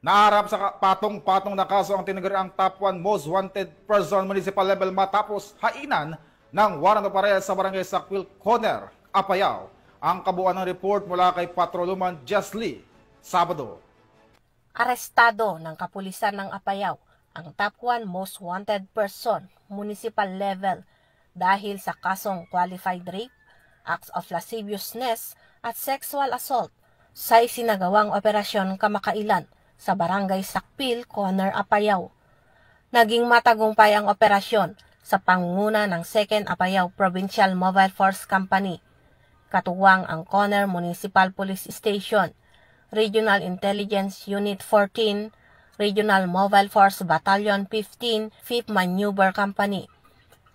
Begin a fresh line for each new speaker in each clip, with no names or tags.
Naharap sa patong-patong na kaso ang tinaguriang top 1 most wanted person municipal level matapos hainan ng warrant of arrest sa barangay Sakwil Corner, Apayao. Ang kabuuan ng report mula kay Patroluman Jesly Sabado.
Arestado ng kapulisan ng Apayao ang top 1 most wanted person municipal level dahil sa kasong qualified rape, acts of lasciviousness at sexual assault sa isinagawang operasyon kamakailan sa barangay Sakwil Corner, Apayao. Naging matagumpay ang operasyon sa pangunguna ng 2nd Apayao Provincial Mobile Force Company, katuwang ang Corner Municipal Police Station, Regional Intelligence Unit 14, Regional Mobile Force Battalion 15, 5th Maneuver Company,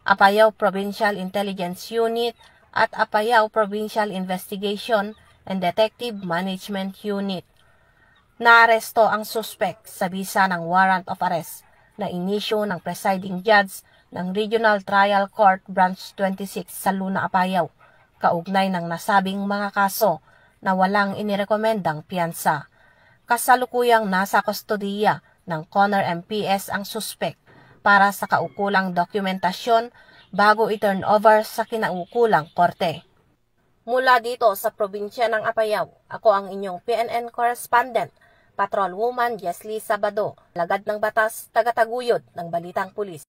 Apayao Provincial Intelligence Unit at Apayao Provincial Investigation and Detective Management Unit. Naaresto ang suspect sa bisa ng warrant of arrest na inisyu ng presiding judge ng Regional Trial Court Branch 26 sa Luna, Apayao, kaugnay ng nasabing mga kaso na walang inirekomendang piyansa. Kasalukuyang nasa kustodiya ng Corner MPS ang suspect para sa kaukulang dokumentasyon bago i-turn over sa kinaukulang korte. Mula dito sa probinsya ng Apayao, ako ang inyong PNN correspondent, Patrolwoman Jesly Sabado, lagad ng batas, tagataguyod ng Balitang Pulis.